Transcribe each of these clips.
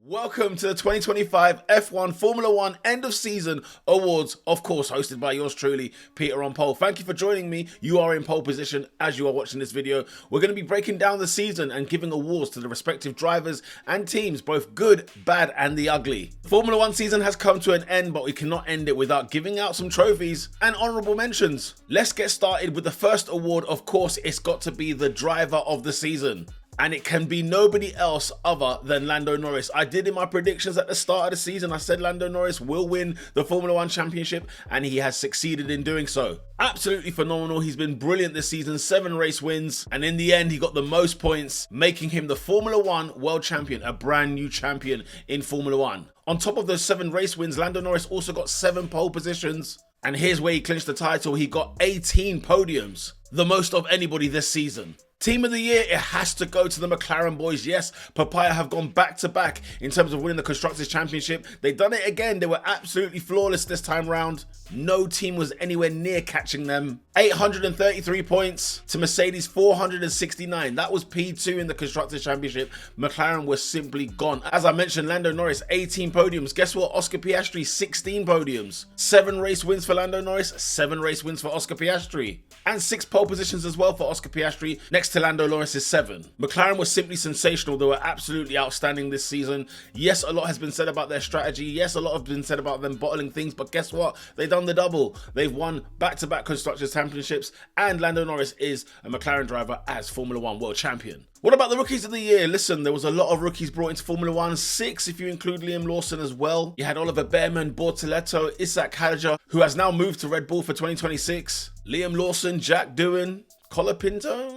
Welcome to the 2025 F1 Formula One End of Season Awards, of course, hosted by yours truly, Peter on Pole. Thank you for joining me. You are in pole position as you are watching this video. We're going to be breaking down the season and giving awards to the respective drivers and teams, both good, bad, and the ugly. The Formula One season has come to an end, but we cannot end it without giving out some trophies and honourable mentions. Let's get started with the first award. Of course, it's got to be the driver of the season. And it can be nobody else other than Lando Norris. I did in my predictions at the start of the season, I said Lando Norris will win the Formula One Championship, and he has succeeded in doing so. Absolutely phenomenal. He's been brilliant this season, 7 race wins, and in the end he got the most points, making him the Formula One World Champion, a brand new champion in Formula One. On top of those 7 race wins, Lando Norris also got 7 pole positions. And here's where he clinched the title. He got 18 podiums, the most of anybody this season. Team of the year, it has to go to the McLaren boys. Yes, Papaya have gone back to back in terms of winning the Constructors' Championship. They've done it again. They were absolutely flawless this time round. No team was anywhere near catching them. 833 points to Mercedes 469. That was P2 in the Constructors' Championship. McLaren was simply gone. As I mentioned, Lando Norris, 18 podiums. Guess what? Oscar Piastri, 16 podiums. 7 race wins for Lando Norris, 7 race wins for Oscar Piastri. And 6 pole positions as well for Oscar Piastri, next to Lando Norris's 7. McLaren was simply sensational. They were absolutely outstanding this season. Yes, a lot has been said about their strategy. Yes, a lot has been said about them bottling things, but guess what? They've done the double. They've won back-to-back Constructors' Championships, and Lando Norris is a McLaren driver as Formula One World Champion. What about the Rookies of the Year? Listen, there was a lot of rookies brought into Formula One, 6 if you include Liam Lawson as well. You had Oliver Bearman, Bortoleto, Isaac Hadjar, who has now moved to Red Bull for 2026. Liam Lawson, Jack Doohan, Colapinto,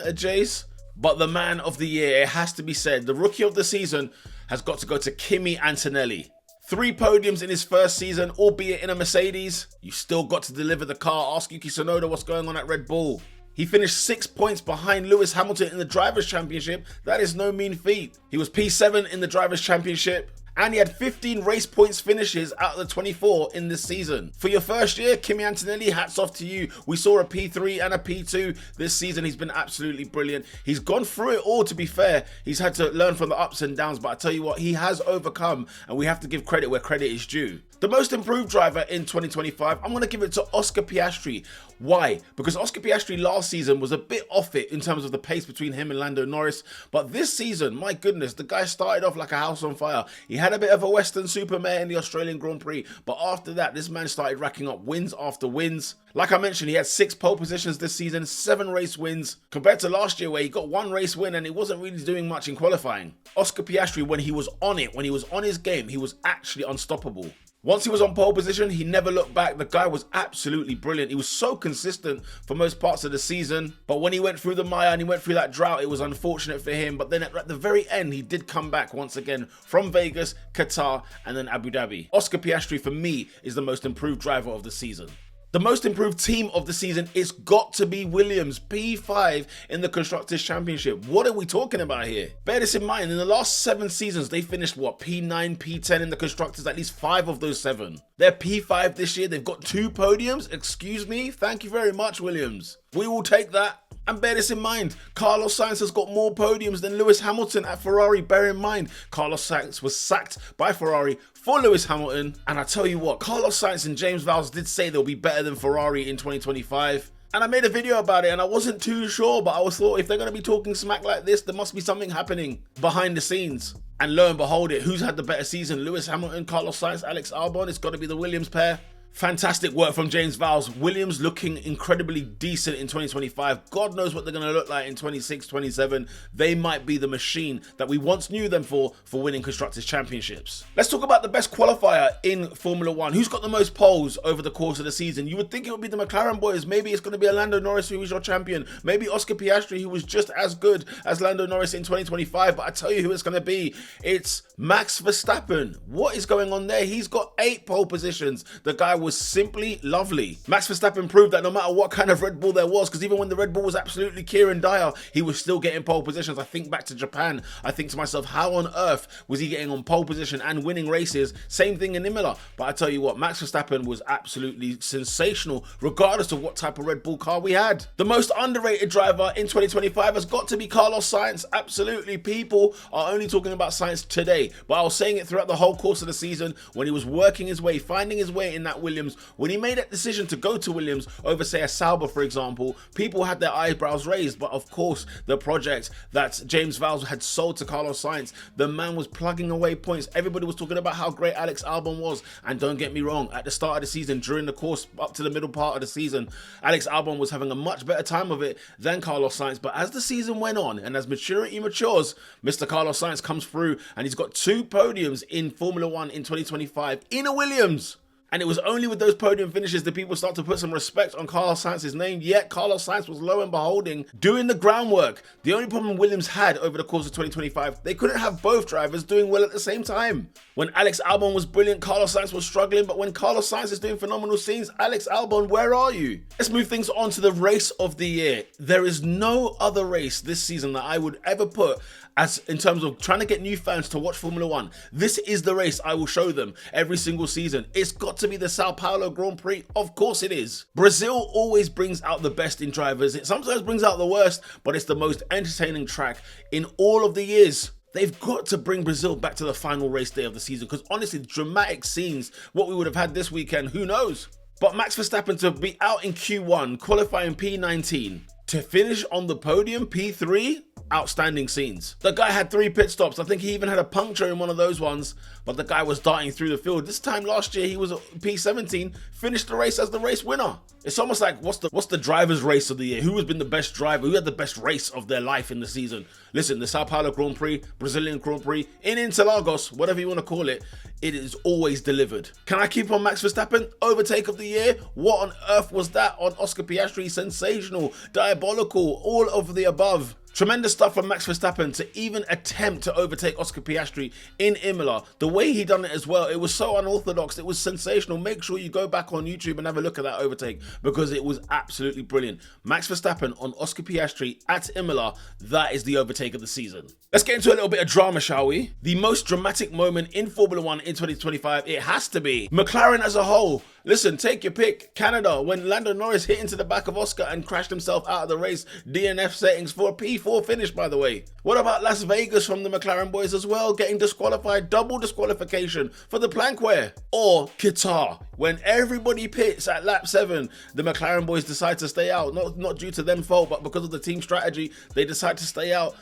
a Jace. But the man of the year, it has to be said, the Rookie of the Season has got to go to Kimi Antonelli. 3 podiums in his first season, albeit in a Mercedes. You still got to deliver the car. Ask Yuki Tsunoda what's going on at Red Bull. He finished 6 points behind Lewis Hamilton in the Drivers' Championship. That is no mean feat. He was P7 in the Drivers' Championship, and he had 15 race points finishes out of the 24 in this season. For your first year, Kimi Antonelli, hats off to you. We saw a P3 and a P2 this season. He's been absolutely brilliant. He's gone through it all, to be fair. He's had to learn from the ups and downs, but I tell you what, he has overcome, and we have to give credit where credit is due. The most improved driver in 2025, I'm going to give it to Oscar Piastri. Why? Because Oscar Piastri last season was a bit off it in terms of the pace between him and Lando Norris. But this season, my goodness, the guy started off like a house on fire. He had a bit of a Western supermare in the Australian Grand Prix. But after that, this man started racking up wins after wins. Like I mentioned, he had 6 pole positions this season, 7 race wins, compared to last year where he got 1 race win and he wasn't really doing much in qualifying. Oscar Piastri, when he was on it, when he was on his game, he was actually unstoppable. Once he was on pole position, he never looked back. The guy was absolutely brilliant. He was so consistent for most parts of the season. But when he went through the mire and he went through that drought, it was unfortunate for him. But then at the very end, he did come back once again from Vegas, Qatar, and then Abu Dhabi. Oscar Piastri, for me, is the most improved driver of the season. The most improved team of the season, it's got to be Williams, P5 in the Constructors' Championship. What are we talking about here? Bear this in mind, in the last 7 seasons, they finished, P9, P10 in the Constructors, at least 5 of those 7. They're P5 this year, they've got 2 podiums, excuse me? Thank you very much, Williams. We will take that. And bear this in mind, Carlos Sainz has got more podiums than Lewis Hamilton at Ferrari. Bear in mind, Carlos Sainz was sacked by Ferrari for Lewis Hamilton. And I tell you what, Carlos Sainz and James Vowles did say they'll be better than Ferrari in 2025. And I made a video about it and I wasn't too sure, but I thought if they're going to be talking smack like this, there must be something happening behind the scenes. And lo and behold it, who's had the better season? Lewis Hamilton, Carlos Sainz, Alex Albon? It's got to be the Williams pair. Fantastic work from James Vowles. Williams looking incredibly decent in 2025. God knows what they're going to look like in 26, 27. They might be the machine that we once knew them for winning Constructors' Championships. Let's talk about the best qualifier in Formula One. Who's got the most poles over the course of the season? You would think it would be the McLaren boys. Maybe it's going to be Lando Norris, who is your champion. Maybe Oscar Piastri, who was just as good as Lando Norris in 2025. But I tell you who it's going to be. It's Max Verstappen. What is going on there? He's got 8 pole positions. The guy was simply lovely. Max Verstappen proved that no matter what kind of Red Bull there was, because even when the Red Bull was absolutely Kieran Dyer, he was still getting pole positions. I think back to Japan, I think to myself, how on earth was he getting on pole position and winning races? Same thing in Imola. But I tell you what, Max Verstappen was absolutely sensational, regardless of what type of Red Bull car we had. The most underrated driver in 2025 has got to be Carlos Sainz. Absolutely, people are only talking about Sainz today, but I was saying it throughout the whole course of the season when he was working his way, finding his way in that Williams. When he made that decision to go to Williams over, say, a Sauber, for example, people had their eyebrows raised. But of course, the project that James Vowles had sold to Carlos Sainz, the man was plugging away points. Everybody was talking about how great Alex Albon was, and don't get me wrong, at the start of the season, during the course up to the middle part of the season, Alex Albon was having a much better time of it than Carlos Sainz. But as the season went on and as maturity matures, Mr. Carlos Sainz comes through and he's got 2 podiums in Formula 1 in 2025 in a Williams. And it was only with those podium finishes that people start to put some respect on Carlos Sainz's name. Yet Carlos Sainz was lo and beholding doing the groundwork. The only problem Williams had over the course of 2025, they couldn't have both drivers doing well at the same time. When Alex Albon was brilliant, Carlos Sainz was struggling. But when Carlos Sainz is doing phenomenal scenes, Alex Albon, where are you? Let's move things on to the race of the year. There is no other race this season that I would ever put as in terms of trying to get new fans to watch Formula 1. This is the race I will show them every single season. It's got to be the Sao Paulo Grand Prix. Of course it is. Brazil always brings out the best in drivers. It sometimes brings out the worst, but it's the most entertaining track in all of the years. They've got to bring Brazil back to the final race day of the season, because honestly, dramatic scenes, what we would have had this weekend, who knows? But Max Verstappen to be out in Q1, qualifying P19, to finish on the podium, P3, outstanding scenes. The guy had 3 pit stops. I think he even had a puncture in one of those ones, but the guy was darting through the field. This time last year, he was P17, finished the race as the race winner. It's almost like, what's the driver's race of the year? Who has been the best driver? Who had the best race of their life in the season? Listen, the Sao Paulo Grand Prix, Brazilian Grand Prix, in Interlagos, whatever you want to call it, it is always delivered. Can I keep on Max Verstappen? Overtake of the year? What on earth was that on Oscar Piastri? Sensational, diabolical, all of the above. Tremendous stuff from Max Verstappen to even attempt to overtake Oscar Piastri in Imola. The way he done it as well, it was so unorthodox, it was sensational. Make sure you go back on YouTube and have a look at that overtake, because it was absolutely brilliant. Max Verstappen on Oscar Piastri at Imola, that is the overtake of the season. Let's get into a little bit of drama, shall we? The most dramatic moment in Formula 1 in 2025, it has to be McLaren as a whole. Listen, take your pick. Canada, when Lando Norris hit into the back of Oscar and crashed himself out of the race. DNF settings for a P4 finish, by the way. What about Las Vegas from the McLaren boys as well, getting disqualified, double disqualification for the plank wear? Or Qatar, when everybody pits at lap 7, the McLaren boys decide to stay out. Not due to them fault, but because of the team strategy, they decide to stay out.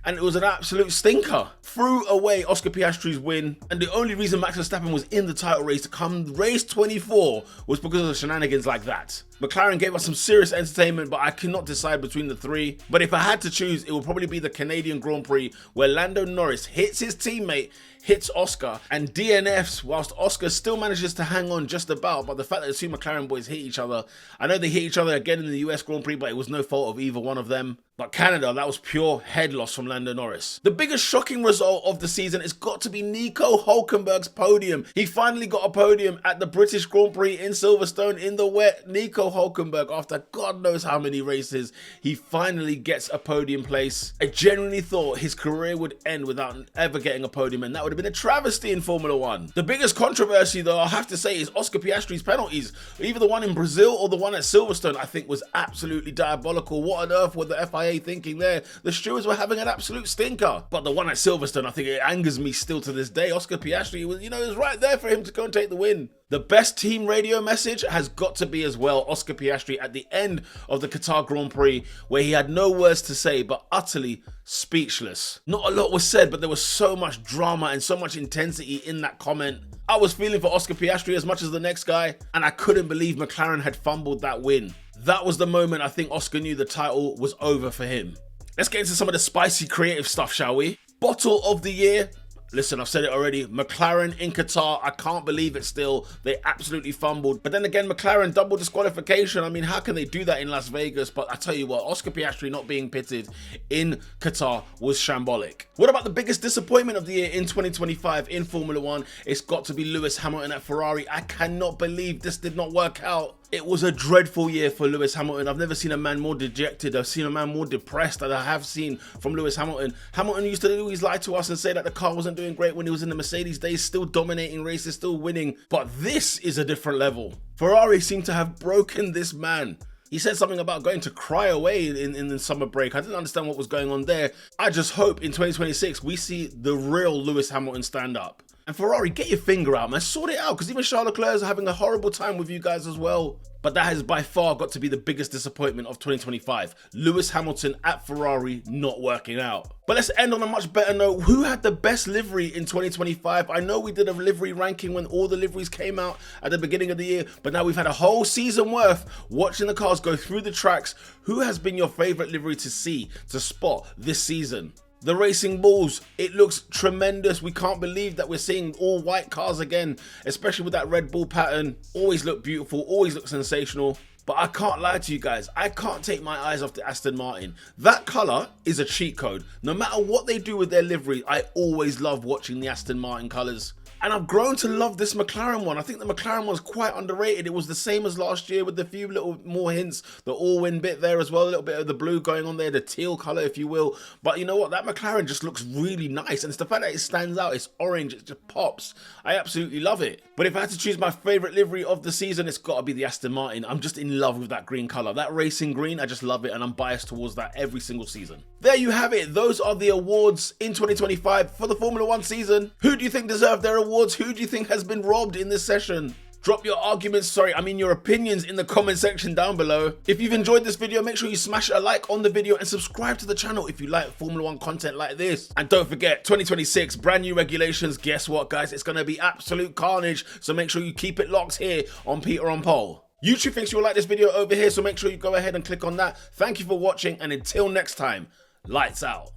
And it was an absolute stinker. Threw away Oscar Piastri's win, and the only reason Max Verstappen was in the title race to come race 24 was because of the shenanigans like that. McLaren gave us some serious entertainment, but I cannot decide between the 3. But if I had to choose, it would probably be the Canadian Grand Prix, where Lando Norris hits his teammate, hits Oscar, and DNFs whilst Oscar still manages to hang on just about. But the fact that the 2 McLaren boys hit each other, I know they hit each other again in the US Grand Prix, but it was no fault of either one of them. But Canada, that was pure head loss from Lando Norris. The biggest shocking result of the season has got to be Nico Hülkenberg's podium. He finally got a podium at the British Grand Prix in Silverstone in the wet. Nico Hülkenberg, after God knows how many races, he finally gets a podium place. I genuinely thought his career would end without ever getting a podium, and that would have been a travesty in Formula 1. The biggest controversy, though, I have to say, is Oscar Piastri's penalties. Either the one in Brazil or the one at Silverstone, I think, was absolutely diabolical. What on earth were the FIA thinking there? The stewards were having an absolute stinker. But the one at Silverstone, I think it angers me still to this day. Oscar Piastri was, it was right there for him to go and take the win. The best team radio message has got to be as well Oscar Piastri at the end of the Qatar Grand Prix, where he had no words to say but utterly speechless. Not a lot was said, but there was so much drama and so much intensity in that comment. I was feeling for Oscar Piastri as much as the next guy, and I couldn't believe McLaren had fumbled that win. That was the moment I think Oscar knew the title was over for him. Let's get into some of the spicy creative stuff, shall we? Bottle of the year. Listen, I've said it already. McLaren in Qatar, I can't believe it still. They absolutely fumbled. But then again, McLaren double disqualification. I mean, how can they do that in Las Vegas? But I tell you what, Oscar Piastri not being pitted in Qatar was shambolic. What about the biggest disappointment of the year in 2025 in Formula One? It's got to be Lewis Hamilton at Ferrari. I cannot believe this did not work out. It was a dreadful year for Lewis Hamilton. I've never seen a man more dejected. I've seen a man more depressed than I have seen from Lewis Hamilton. Hamilton used to always lie to us and say that the car wasn't doing great when he was in the Mercedes days, still dominating races, still winning. But this is a different level. Ferrari seem to have broken this man. He said something about going to cry away in the summer break. I didn't understand what was going on there. I just hope in 2026 we see the real Lewis Hamilton stand up. And Ferrari, get your finger out, man. Sort it out, because even Charles Leclerc is having a horrible time with you guys as well. But that has by far got to be the biggest disappointment of 2025. Lewis Hamilton at Ferrari not working out. But let's end on a much better note. Who had the best livery in 2025? I know we did a livery ranking when all the liveries came out at the beginning of the year, but now we've had a whole season worth watching the cars go through the tracks. Who has been your favorite livery to see, to spot this season? The Racing Bulls, it looks tremendous. We can't believe that we're seeing all white cars again, especially with that Red Bull pattern. Always look beautiful, always look sensational. But I can't lie to you guys, I can't take my eyes off the Aston Martin. That colour is a cheat code. No matter what they do with their livery, I always love watching the Aston Martin colours. And I've grown to love this McLaren one. I think the McLaren one's quite underrated. It was the same as last year with a few little more hints. The all-win bit there as well, a little bit of the blue going on there, the teal colour if you will. But you know what, that McLaren just looks really nice. And it's the fact that it stands out, it's orange, it just pops. I absolutely love it. But if I had to choose my favourite livery of the season, it's got to be the Aston Martin. I'm just in love with that green colour. That racing green, I just love it, and I'm biased towards that every single season. There you have it. Those are the awards in 2025 for the Formula One season. Who do you think deserved their awards? Who do you think has been robbed in this session? Drop your arguments, your opinions in the comment section down below. If you've enjoyed this video, make sure you smash a like on the video and subscribe to the channel if you like Formula One content like this. And don't forget, 2026, brand new regulations. Guess what, guys? It's going to be absolute carnage. So make sure you keep it locked here on Peter on Pole. YouTube thinks you'll like this video over here, so make sure you go ahead and click on that. Thank you for watching, and until next time, lights out.